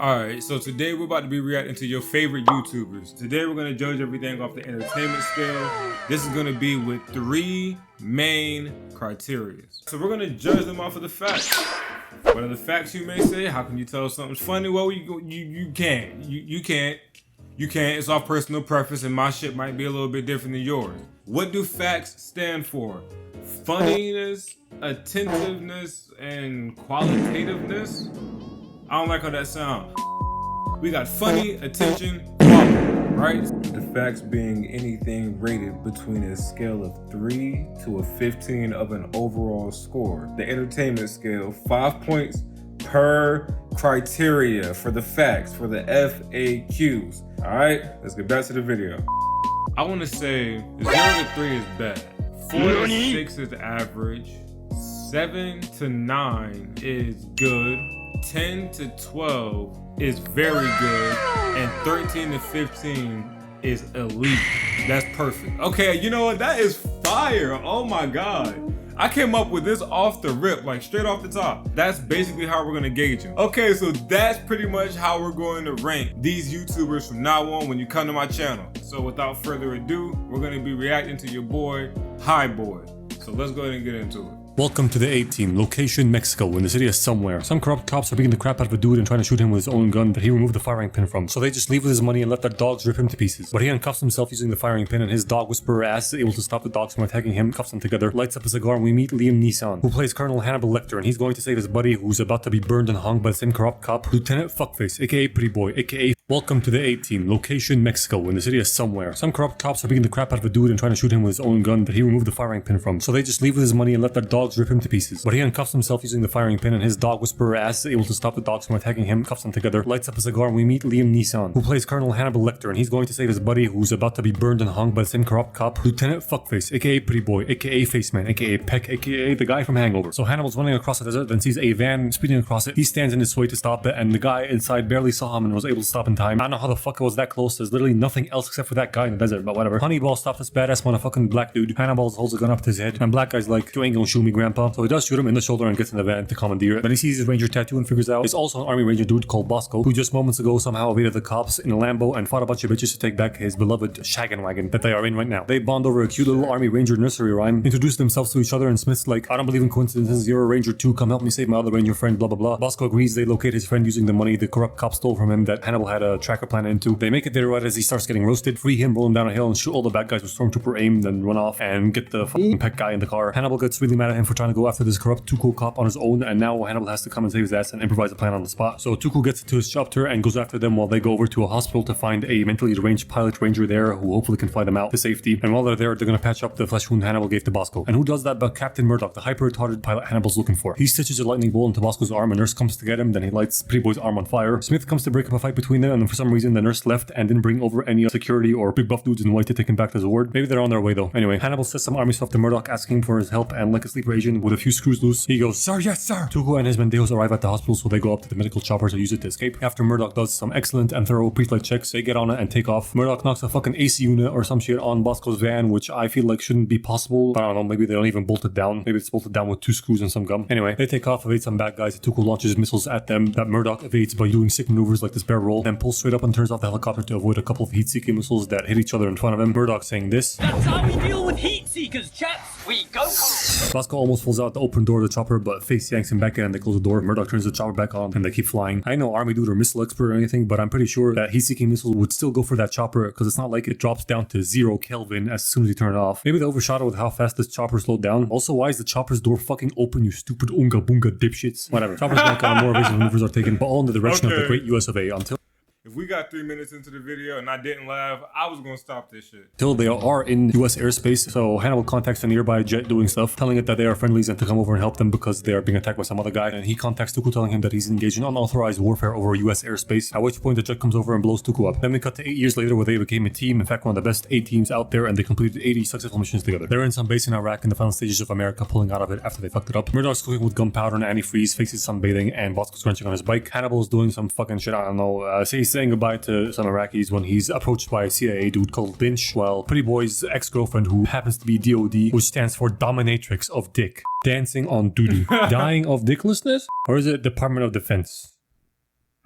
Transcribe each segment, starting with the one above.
Alright, so today we're about to be reacting to your favorite YouTubers. Today we're going to judge everything off the entertainment scale. This is going to be with 3 main criteria. So we're going to judge them off of the facts. What are the facts, you may say? How can you tell something's funny? Well, you can't. You can't. It's off personal preference, and my shit might be a little bit different than yours. What do facts stand for? Funniness, attentiveness, and qualitativeness? I don't like how that sounds. We got funny, attention, quality, right? The facts being anything rated between a scale of 3 to a 15 of an overall score. The entertainment scale, 5 points per criteria for the facts, for the FAQs. All right, let's get back to the video. I want to say 0 to 3 is bad. 4 to 6 is average. 7 to 9 is good. 10 to 12 is very good, and 13 to 15 is elite. That's perfect. Okay, you know what? That is fire. Oh my God. I came up with this off the rip, like straight off the top. That's basically how we're gonna gauge them. Okay, so that's pretty much how we're going to rank these YouTubers from now on when you come to my channel. So without further ado, we're gonna be reacting to your boy, Highboi. So let's go ahead and get into it. Welcome to the A-Team, location Mexico, in the city of somewhere. Some corrupt cops are beating the crap out of a dude and trying to shoot him with his own gun that he removed the firing pin from. So they just leave with his money and let their dogs rip him to pieces. But he uncuffs himself using the firing pin, and his dog whisperer ass is able to stop the dogs from attacking him, cuffs them together, lights up a cigar, and we meet Liam Neeson, who plays Colonel Hannibal Lecter, and he's going to save his buddy who's about to be burned and hung by the same corrupt cop, Lieutenant Fuckface, aka Pretty Boy, aka Welcome to the A-Team, location Mexico, in the city of somewhere. Some corrupt cops are beating the crap out of a dude and trying to shoot him with his own gun that he removed the firing pin from. So they just leave with his money and let their dogs rip him to pieces. But he uncuffs himself using the firing pin, and his dog whisperer ass is able to stop the dogs from attacking him, cuffs them together, lights up a cigar, and we meet Liam Neeson, who plays Colonel Hannibal Lecter, and he's going to save his buddy who's about to be burned and hung by the same corrupt cop, Lieutenant Fuckface, aka Pretty Boy, aka Faceman, aka Peck, aka the guy from Hangover. So Hannibal's running across the desert, then sees a van speeding across it. He stands in his way to stop it, and the guy inside barely saw him and was able to stop in time. I don't know how the fuck it was that close. There's literally nothing else except for that guy in the desert, but whatever. Honeyball stops this badass motherfucking black dude. Hannibal holds a gun up to his head, and black guy's like, "You ain't gonna shoot me, grandpa." So he does shoot him in the shoulder and gets in the van to commandeer it. But he sees his ranger tattoo and figures out it's also an army ranger dude called Bosco, who just moments ago somehow evaded the cops in a Lambo and fought a bunch of bitches to take back his beloved shaggin' wagon that they are in right now. They bond over a cute little army ranger nursery rhyme, introduce themselves to each other, and Smith's like, "I don't believe in coincidences, you're a ranger too, come help me save my other ranger friend, blah blah blah." Bosco agrees. They locate his friend using the money the corrupt cop stole from him that Hannibal had a tracker plan into. They make it there right as he starts getting roasted, free him, roll him down a hill, and shoot all the bad guys with stormtrooper aim, then run off and get the fucking Peck guy in the car. Hannibal gets really mad at him for trying to go after this corrupt Tuco cop on his own, and now Hannibal has to come and save his ass and improvise a plan on the spot. So Tuco gets into his chopper and goes after them while they go over to a hospital to find a mentally deranged pilot ranger there who hopefully can fly them out to safety. And while they're there, they're gonna patch up the flesh wound Hannibal gave to Bosco. And who does that but Captain Murdoch, the hyper-retarded pilot Hannibal's looking for. He stitches a lightning bolt into Bosco's arm, a nurse comes to get him, then he lights Pretty Boy's arm on fire. Smith comes to break up a fight between them, and for some reason the nurse left and didn't bring over any security or big buff dudes in white to take him back to his ward. Maybe they're on their way though. Anyway, Hannibal says some army stuff to Murdoch asking for his help, and like a sleeper agent with a few screws loose, he goes, "Sir, yes sir." Tuco and his Mendeos arrive at the hospital, so they go up to the medical chopper to use it to escape. After Murdoch does some excellent and thorough pre-flight checks, they get on it and take off. Murdoch knocks a fucking AC unit or some shit on Bosco's van, which I feel like shouldn't be possible. But I don't know, maybe they don't even bolt it down. Maybe it's bolted down with 2 screws and some gum. Anyway, they take off, evade some bad guys. Tuco launches missiles at them that Murdoch evades by doing sick maneuvers like this barrel roll, then pulls straight up and turns off the helicopter to avoid a couple of heat-seeking missiles that hit each other in front of him. Murdoch saying this: "That's how we deal with heat seekers, chaps. We go." Bosco almost falls out the open door of the chopper, but Face yanks him back in and they close the door. Murdoch turns the chopper back on and they keep flying. I know army dude or missile expert or anything, but I'm pretty sure that heat-seeking missiles would still go for that chopper because it's not like it drops down to 0 Kelvin as soon as you turn it off. Maybe they overshot it with how fast this chopper slowed down. Also, why is the chopper's door fucking open, you stupid unga bunga dipshits? Whatever. Chopper's back on, more evasive maneuvers are taken, but all in the direction of the great US of A until... If we got 3 minutes into the video and I didn't laugh, I was gonna stop this shit. Till they are in US airspace, so Hannibal contacts a nearby jet doing stuff, telling it that they are friendlies and to come over and help them because they are being attacked by some other guy. And he contacts Tuco telling him that he's engaged in unauthorized warfare over US airspace, at which point the jet comes over and blows Tuco up. Then we cut to 8 years later where they became a team, in fact one of the best A teams out there, and they completed 80 successful missions together. They're in some base in Iraq in the final stages of America pulling out of it after they fucked it up. Murdoch's cooking with gunpowder and antifreeze, Faces sunbathing, and Bosco's crunching on his bike. Hannibal's doing some fucking shit, I don't know, he's saying goodbye to some Iraqis when he's approached by a CIA dude called Lynch, while Pretty Boy's ex-girlfriend, who happens to be DOD, which stands for Dominatrix of Dick, dancing on duty. Dying of dicklessness? Or is it Department of Defense?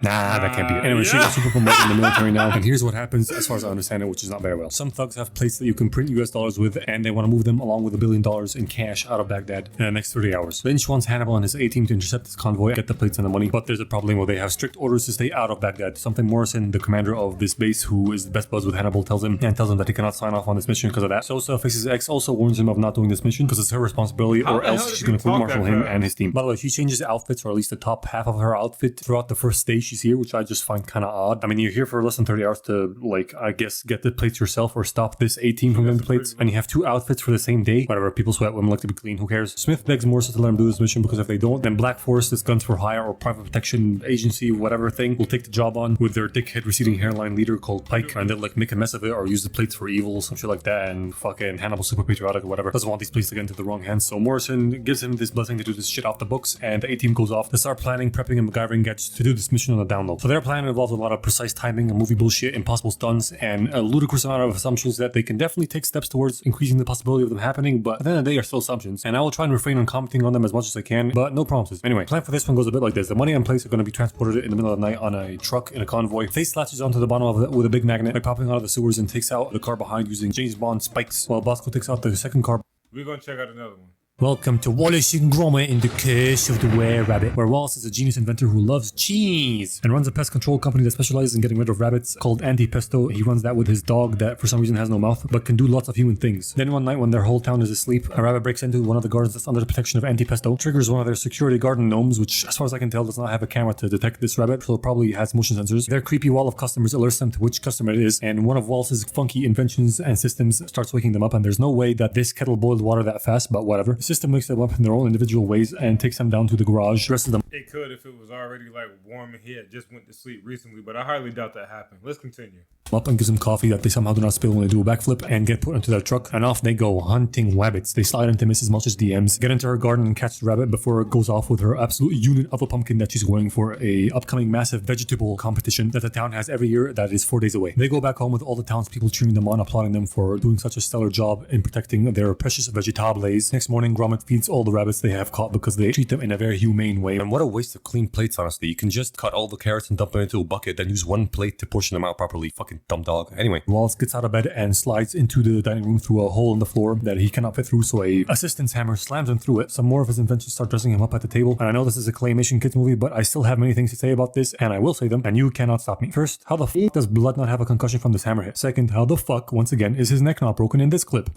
Nah, that can't be it. Anyway, she got super promoted in the military now, and here's what happens as far as I understand it, which is not very well. Some thugs have plates that you can print US dollars with, and they want to move them along with $1 billion in cash out of Baghdad in the next 30 hours. Lynch wants Hannibal and his A-team to intercept this convoy and get the plates and the money, but there's a problem where they have strict orders to stay out of Baghdad. Something Morrison, the commander of this base, who is the best buds with Hannibal, tells him that he cannot sign off on this mission because of that. Sosa, Face's ex, also warns him of not doing this mission because it's her responsibility, or else she's going to court-martial him and his team. By the way, she changes outfits, or at least the top half of her outfit, throughout the first day she's here, which I just find kind of odd. I mean, you're here for less than 30 hours to, like, I guess, get the plates yourself or stop this A-team from getting the plates, and you have 2 outfits for the same day. Whatever, people sweat, women like to be clean, who cares? Smith begs Morrison to let him do this mission because if they don't, then Black Force, this guns for hire or private protection agency, whatever thing, will take the job on with their dickhead receding hairline leader called Pike, and they'll like make a mess of it or use the plates for evil, some shit like that, and fucking Hannibal super patriotic or whatever doesn't want these plates to get into the wrong hands. So Morrison gives him this blessing to do this shit off the books, and the A-team goes off to start planning, prepping, and MacGyvering gadgets to do this mission on the down low. So their plan involves a lot of precise timing and movie bullshit, impossible stunts, and a ludicrous amount of assumptions that they can definitely take steps towards increasing the possibility of them happening, but at the end of the day are still assumptions, and I will try and refrain on commenting on them as much as I can, but no promises. Anyway, plan for this one goes a bit like this. The money and plates are going to be transported in the middle of the night on a truck in a convoy. Face latches onto the bottom of it with a big magnet by popping out of the sewers and takes out the car behind using James Bond spikes, while Bosco takes out the second car. We're gonna check out another one. Welcome to Wallace and Gromit in the Curse of the Were-Rabbit, where Wallace is a genius inventor who loves cheese and runs a pest control company that specializes in getting rid of rabbits called Anti-Pesto. He runs that with his dog that for some reason has no mouth but can do lots of human things. Then one night when their whole town is asleep, a rabbit breaks into one of the gardens that's under the protection of Anti-Pesto, triggers one of their security garden gnomes, which as far as I can tell does not have a camera to detect this rabbit, so it probably has motion sensors. Their creepy wall of customers alerts them to which customer it is, and one of Wallace's funky inventions and systems starts waking them up, and there's no way that this kettle boiled water that fast, but whatever. The system wakes them up in their own individual ways and takes them down to the garage, dresses them. It could if it was already like warm and he had just went to sleep recently, but I highly doubt that happened. Let's continue. Up and gives them coffee that they somehow do not spill when they do a backflip and get put into their truck, and off they go hunting rabbits. They slide into Mrs. Mulch's DMs, get into her garden and catch the rabbit before it goes off with her absolute unit of a pumpkin that she's wearing for a upcoming massive vegetable competition that the town has every year that is 4 days away. They go back home with all the townspeople cheering them on, applauding them for doing such a stellar job in protecting their precious vegetables. Next morning, Gromit feeds all the rabbits they have caught because they treat them in a very humane way. And what a waste of clean plates, honestly. You can just cut all the carrots and dump them into a bucket, then use one plate to portion them out properly. Fucking dumb dog. Anyway, Wallace gets out of bed and slides into the dining room through a hole in the floor that he cannot fit through, so a assistant's hammer slams him through it. Some more of his inventions start dressing him up at the table, and I know this is a claymation kids movie, but I still have many things to say about this, and I will say them, and you cannot stop me. First, how the f*** does Blood not have a concussion from this hammer hit? Second, how the fuck, once again, is his neck not broken in this clip?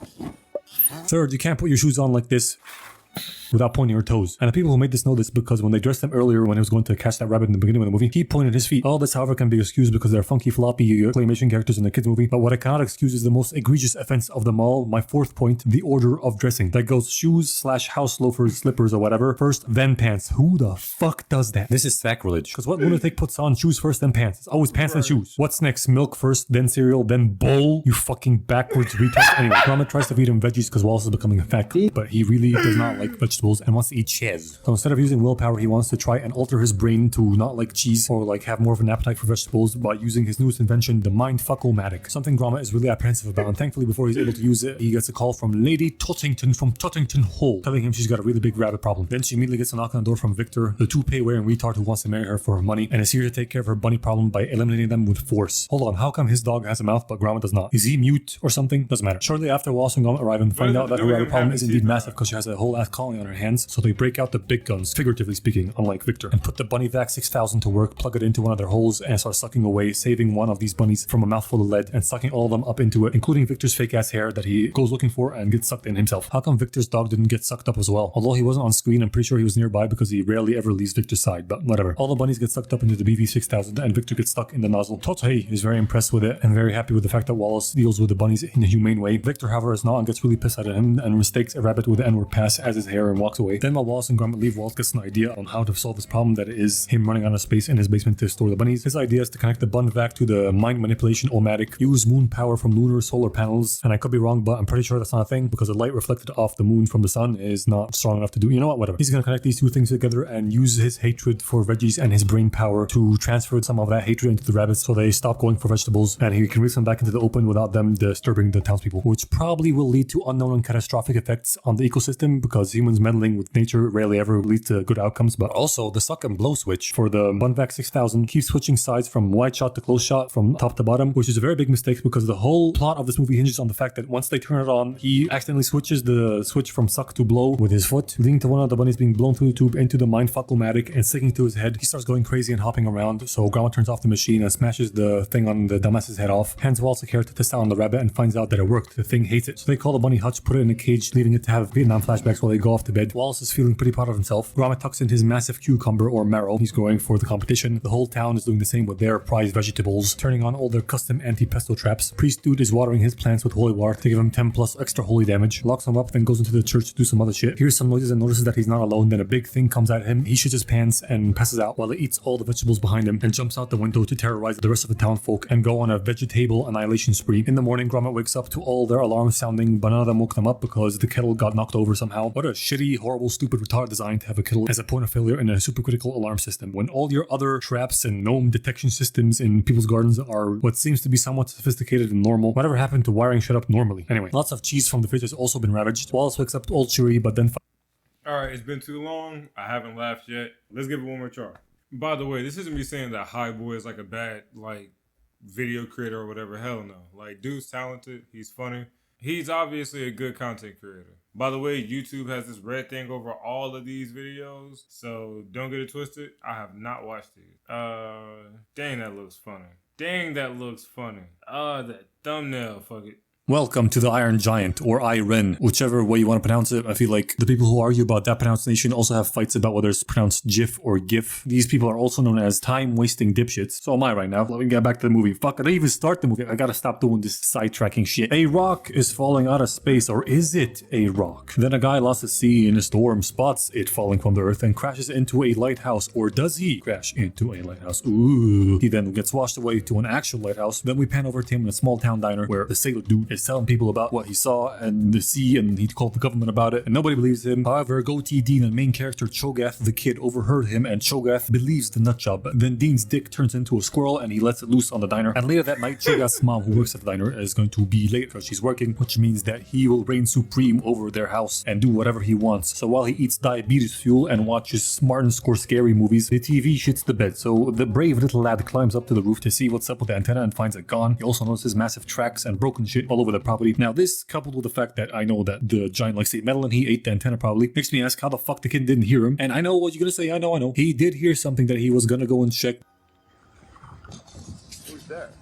Third, you can't put your shoes on like this without pointing your toes. And the people who made this know this because when they dressed him earlier when he was going to catch that rabbit in the beginning of the movie, he pointed his feet. All this, however, can be excused because they're funky, floppy claymation characters in the kids movie. But what I cannot excuse is the most egregious offense of them all. My fourth point, the order of dressing. That goes shoes / house loafers, slippers, or whatever first, then pants. Who the fuck does that? This is sacrilege. Because what lunatic puts on shoes first, then pants? It's always pants and shoes. What's next? Milk first, then cereal, then bowl? You fucking backwards retard. Anyway, Gromit tries to feed him veggies because Wallace is becoming a fat kid, but he really does not like vegetables and wants to eat cheese. So instead of using willpower, he wants to try and alter his brain to not like cheese or like have more of an appetite for vegetables by using his newest invention, the Mindfuck-O-Matic. Something Gromit is really apprehensive about, and thankfully before he's able to use it, he gets a call from Lady Tottington from Tottington Hall, telling him she's got a really big rabbit problem. Then she immediately gets a knock on the door from Victor, the toupee-wearing retard who wants to marry her for her money, and is here to take care of her bunny problem by eliminating them with force. Hold on, how come his dog has a mouth but Gromit does not? Is he mute or something? Doesn't matter. Shortly after Wallace and Gromit arrive and find out that her rabbit problem is indeed massive because she has a whole ass colony on her hands, so they break out the big guns, figuratively speaking, unlike Victor, and put the Bunny Vac 6000 to work, plug it into one of their holes, and start sucking away, saving one of these bunnies from a mouthful of lead and sucking all of them up into it, including Victor's fake ass hair that he goes looking for and gets sucked in himself. How come Victor's dog didn't get sucked up as well? Although he wasn't on screen, I'm pretty sure he was nearby because he rarely ever leaves Victor's side, but whatever. All the bunnies get sucked up into the BV 6000 and Victor gets stuck in the nozzle. Tote is very impressed with it and very happy with the fact that Wallace deals with the bunnies in a humane way. Victor, however, is not and gets really pissed at him and mistakes a rabbit with the N-word pass as his hair and walks away. Then while Wallace and Gromit leave, Wallace gets an idea on how to solve this problem that is him running out of space in his basement to store the bunnies. His idea is to connect the bun vac to the mind manipulation O-Matic, use moon power from lunar solar panels, and I could be wrong, but I'm pretty sure that's not a thing because the light reflected off the moon from the sun is not strong enough to do. You know what? Whatever. He's gonna connect these two things together and use his hatred for veggies and his brain power to transfer some of that hatred into the rabbits so they stop going for vegetables and he can release them back into the open without them disturbing the townspeople, which probably will lead to unknown and catastrophic effects on the ecosystem because because humans meddling with nature rarely ever leads to good outcomes, but also the suck and blow switch for the Bunvac 6000 keeps switching sides from wide shot to close shot from top to bottom, which is a very big mistake because the whole plot of this movie hinges on the fact that once they turn it on, he accidentally switches the switch from suck to blow with his foot, leading to one of the bunnies being blown through the tube into the mindfuck-o-matic and sticking to his head. He starts going crazy and hopping around, so Gromit turns off the machine and smashes the thing on the dumbass's head off, hands Wallace a carrot to test out on the rabbit and finds out that it worked. The thing hates it. So they call the bunny Hutch, put it in a cage, leaving it to have Vietnam flashbacks while they go off to bed. Wallace is feeling pretty proud of himself. Gromit tucks in his massive cucumber or marrow. He's going for the competition. The whole town is doing the same with their prized vegetables, turning on all their custom anti-pesto traps. Priest dude is watering his plants with holy water to give him 10 plus extra holy damage. Locks him up, then goes into the church to do some other shit. Hears some noises and notices that he's not alone. Then a big thing comes at him. He shits his pants and passes out while it eats all the vegetables behind him and jumps out the window to terrorize the rest of the town folk and go on a vegetable annihilation spree. In the morning, Gromit wakes up to all their alarms sounding, but none of them woke them up because the kettle got knocked over somehow. What a shitty, horrible, stupid, retarded design to have a kettle as a point of failure in a supercritical alarm system when all your other traps and gnome detection systems in people's gardens are what seems to be somewhat sophisticated and normal. Whatever happened to wiring shit up normally? Anyway, lots of cheese from the fridge has also been ravaged. Wallace wakes up all cheery, but then Alright, it's been too long. I haven't laughed yet. Let's give it one more try. By the way, this isn't me saying that Highboi is like a bad, video creator or whatever. Hell no. Dude's talented. He's funny. He's obviously a good content creator. By the way, YouTube has this red thing over all of these videos, so don't get it twisted. I have not watched these. Dang, that looks funny. That thumbnail, fuck it. Welcome to the Iron Giant, or Iron, whichever way you want to pronounce it. I feel like the people who argue about that pronunciation also have fights about whether it's pronounced GIF or GIF. These people are also known as time-wasting dipshits. So am I right now. Let me get back to the movie. Fuck, I didn't even start the movie. I gotta stop doing this sidetracking shit. A rock is falling out of space, or is it a rock? Then a guy lost at sea in a storm spots it falling from the earth and crashes into a lighthouse, or does he crash into a lighthouse? Ooh. He then gets washed away to an actual lighthouse. Then we pan over to him in a small town diner where the sailor dude is telling people about what he saw and the sea, and he called the government about it, and nobody believes him. However, Goatee Dean and main character Cho'Gath the kid overheard him, and Cho'Gath believes the nutjob. Then Dean's dick turns into a squirrel and he lets it loose on the diner. And later that night, Cho'Gath's mom, who works at the diner, is going to be late because she's working, which means that he will reign supreme over their house and do whatever he wants. So while he eats diabetes fuel and watches Martin score scary movies, the TV shits the bed. So the brave little lad climbs up to the roof to see what's up with the antenna and finds it gone. He also notices massive tracks and broken shit all over the property. Now this, coupled with the fact that I know that the giant likes to eat metal and he ate the antenna probably, makes me ask how the fuck the kid didn't hear him. And I know what you're gonna say, I know. He did hear something that he was gonna go and check. Who's that?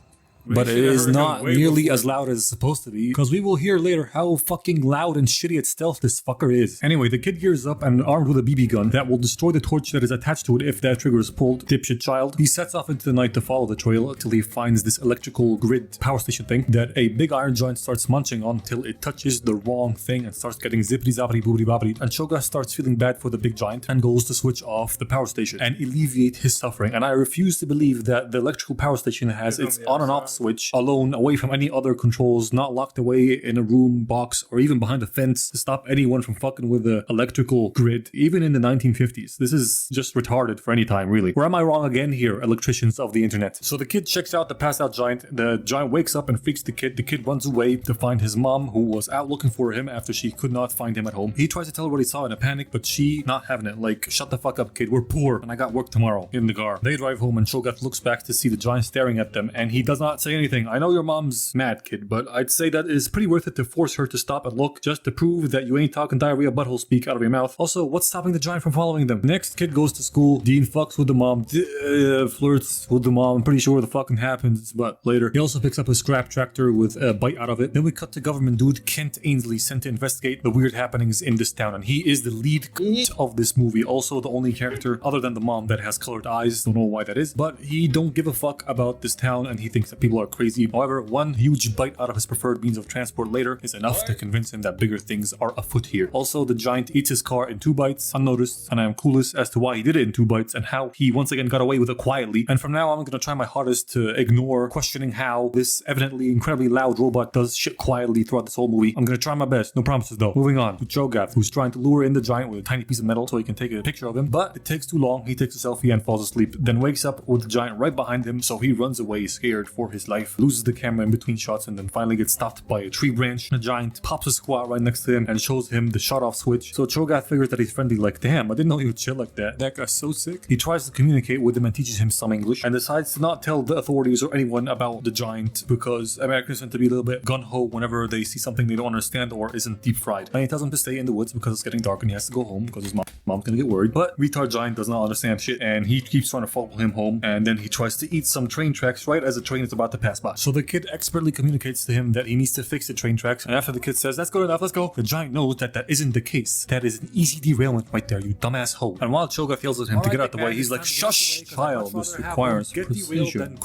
But it is not nearly as loud as it's supposed to be, because we will hear later how fucking loud and shitty at stealth this fucker is. Anyway, the kid gears up and armed with a BB gun that will destroy the torch that is attached to it if that trigger is pulled. Dipshit child. He sets off into the night to follow the trail until he finds this electrical grid power station thing that a big iron giant starts munching on until it touches the wrong thing and starts getting zippity zappity boobity bobbity. And Cho'Gath starts feeling bad for the big giant and goes to switch off the power station and alleviate his suffering. And I refuse to believe that the electrical power station has its on and off switch alone, away from any other controls, not locked away in a room, box, or even behind a fence to stop anyone from fucking with the electrical grid, even in the 1950s. This is just retarded for any time, really. Or am I wrong again here, electricians of the internet? So the kid checks out the passed out giant. The giant wakes up and freaks the kid. The kid runs away to find his mom, who was out looking for him after she could not find him at home. He tries to tell her what he saw in a panic, but she not having it. Like, shut the fuck up, kid. We're poor, and I got work tomorrow. In the car. They drive home, and Cho'Gath looks back to see the giant staring at them, and he does not say anything. I know your mom's mad, kid, but I'd say that it's pretty worth it to force her to stop and look, just to prove that you ain't talking diarrhea butthole speak out of your mouth. Also, what's stopping the giant from following them? Next, kid goes to school. Dean fucks with the mom, flirts with the mom. I'm pretty sure what the fucking happens, but later. He also picks up a scrap tractor with a bite out of it. Then we cut to government dude Kent Ainsley sent to investigate the weird happenings in this town, and he is the lead of this movie. Also, the only character other than the mom that has colored eyes. Don't know why that is, but he don't give a fuck about this town, and he thinks that people are crazy. However, one huge bite out of his preferred means of transport later is enough to convince him that bigger things are afoot here. Also, the giant eats his car in 2 bites, unnoticed, and I am clueless as to why he did it in 2 bites and how he once again got away with it quietly. And from now on, I'm gonna try my hardest to ignore questioning how this evidently incredibly loud robot does shit quietly throughout this whole movie. I'm gonna try my best, no promises though. Moving on to Cho'Gath, who's trying to lure in the giant with a tiny piece of metal so he can take a picture of him, but it takes too long. He takes a selfie and falls asleep, then wakes up with the giant right behind him, so he runs away scared for his his life, loses the camera in between shots, and then finally gets stopped by a tree branch. The giant pops a squat right next to him and shows him the shut off switch. So Cho'Gath figures that he's friendly, like, damn, I didn't know he would chill like that. That guy's so sick. He tries to communicate with him and teaches him some English, and decides to not tell the authorities or anyone about the giant because Americans tend to be a little bit gun-ho whenever they see something they don't understand or isn't deep fried. And he tells him to stay in the woods because it's getting dark and he has to go home because his mom's gonna get worried. But retard giant does not understand shit, and he keeps trying to follow him home, and then he tries to eat some train tracks right as the train is about to pass by. So the kid expertly communicates to him that he needs to fix the train tracks, and after the kid says, that's good enough, let's go, the giant knows that that isn't the case. That is an easy derailment right there, you dumbass hoe. And while Cho'Gath yells at him to get out the way, he's like, shush, child, this requires precision.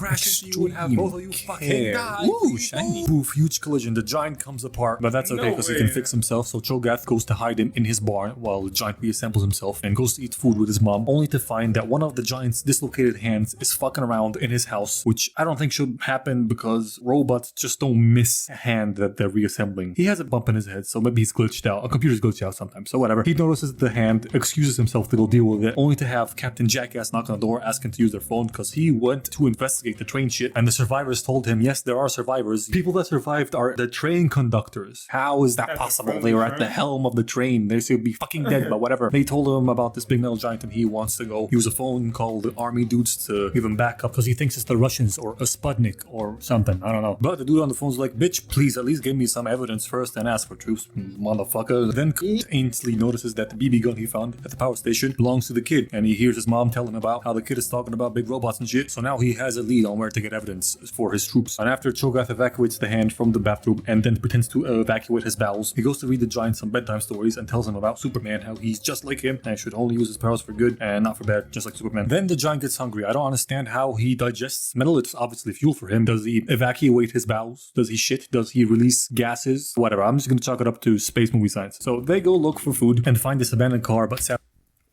Ooh, shiny. Poof, huge collision. The giant comes apart, but that's okay because he can fix himself. So Cho'Gath goes to hide him in his barn while the giant reassembles himself and goes to eat food with his mom, only to find that one of the giant's dislocated hands is fucking around in his house, which I don't think should happen because robots just don't miss a hand that they're reassembling. He has a bump in his head, so maybe he's glitched out. A computer's glitched out sometimes, so whatever. He notices the hand, excuses himself to go deal with it, only to have Captain Jackass knock on the door asking to use their phone because he went to investigate the train shit, and the survivors told him, yes, there are survivors. People that survived are the train conductors. How is that possible? They were at the helm of the train. They should be fucking dead, but whatever. They told him about this big metal giant and he wants to go use a phone, call the army dudes to give him backup because he thinks it's the Russians or a Sputnik or something. I don't know. But the dude on the phone's like, bitch, please at least give me some evidence first and ask for troops, motherfucker. Then Ainsley notices that the BB gun he found at the power station belongs to the kid, and he hears his mom tell him about how the kid is talking about big robots and shit. So now he has a lead on where to get evidence for his troops. And after Cho'Gath evacuates the hand from the bathroom and then pretends to evacuate his bowels, he goes to read the giant some bedtime stories and tells him about Superman, how he's just like him and should only use his powers for good and not for bad, just like Superman. Then the giant gets hungry. I don't understand how he digests metal. It's obviously fuel for him. Does he evacuate his bowels? Does he shit? Does he release gases? Whatever. I'm just gonna chalk it up to space movie science. So they go look for food and find this abandoned car, but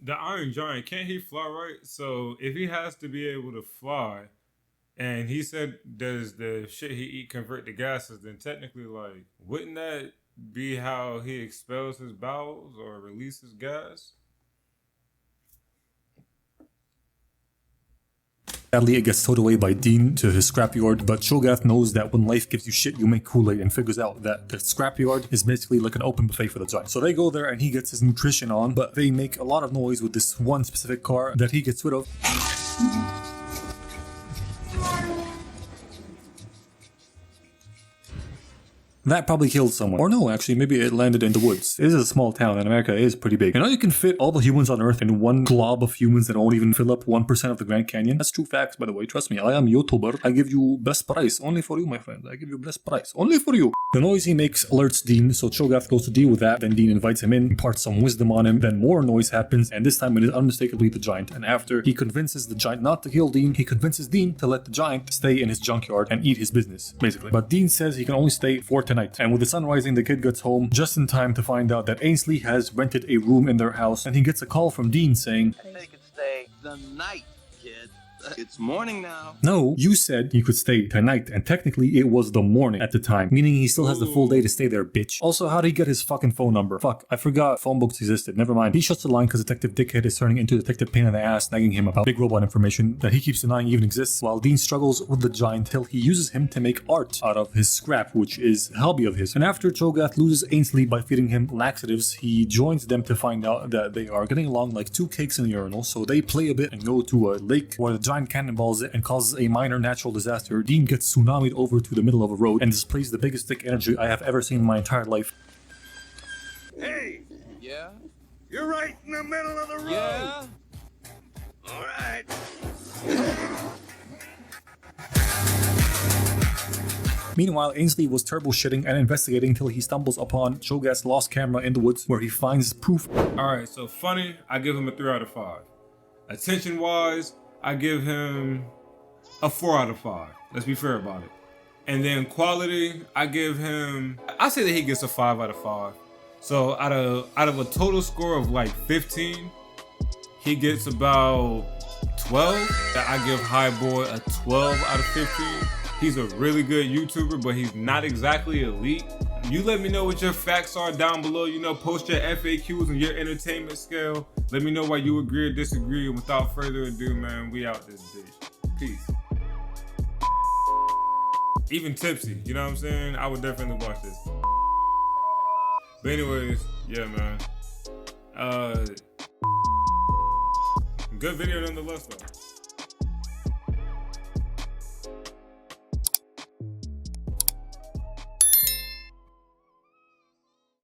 the Iron Giant, can't he fly, right? So if he has to be able to fly, and he said, does the shit he eat convert to gases, then technically, like, wouldn't that be how he expels his bowels or releases gas? Sadly, it gets towed away by Dean to his scrapyard, but Cho'Gath knows that when life gives you shit, you make Kool-Aid, and figures out that the scrapyard is basically like an open buffet for the giant. So they go there and he gets his nutrition on, but they make a lot of noise with this one specific car that he gets rid of. That probably killed someone. Or no, actually, maybe it landed in the woods. It is a small town and America is pretty big. You know, you can fit all the humans on Earth in one glob of humans that won't even fill up 1% of the Grand Canyon. That's true facts, by the way. Trust me, I am YouTuber. I give you best price. Only for you, my friend. I give you best price. Only for you. The noise he makes alerts Dean, so Cho'Gath goes to deal with that. Then Dean invites him in, imparts some wisdom on him. Then more noise happens, and this time it is unmistakably the giant. And after he convinces the giant not to kill Dean, he convinces Dean to let the giant stay in his junkyard and eat his business, basically. But Dean says he can only stay for tonight. And with the sun rising, the kid gets home just in time to find out that Ainsley has rented a room in their house, and he gets a call from Dean saying, They could stay the night, kid. It's morning now. no, you said you could stay tonight, and technically it was the morning at the time, meaning he still has the full day to stay there, bitch. Also, how did he get his fucking phone number? Fuck, I forgot phone books existed. Never mind. He shuts the line because Detective Dickhead is turning into Detective Pain in the Ass, nagging him about big robot information that he keeps denying even exists, while Dean struggles with the giant till he uses him to make art out of his scrap, which is a hobby of his. And after Cho'Gath loses Ainsley by feeding him laxatives, he joins them to find out that they are getting along like two cakes in a urinal, so they play a bit and go to a lake where the giant cannonballs it and causes a minor natural disaster. Dean gets tsunamied over to the middle of a road and displays the biggest dick energy I have ever seen in my entire life. Hey, Yeah? you're right in the middle of the road. Yeah? All right. Meanwhile, Ainsley was turbo shitting and investigating till he stumbles upon Cho'Gath's lost camera in the woods where he finds proof. Alright, so funny, I give him a 3 out of 5. Attention wise, I give him a 4 out of 5. Let's be fair about it. And then quality, I give him, I say that he gets a 5 out of 5. So out of a total score of like 15, he gets about 12. I give Highboi a 12 out of 15. He's a really good YouTuber, but he's not exactly elite. You let me know what your facts are down below. You know, post your FAQs and your entertainment scale. Let me know why you agree or disagree. And without further ado, man, we out this bitch. Peace. even tipsy. You know what I'm saying? I would definitely watch this. But anyways, yeah, man. Good video nonetheless, though.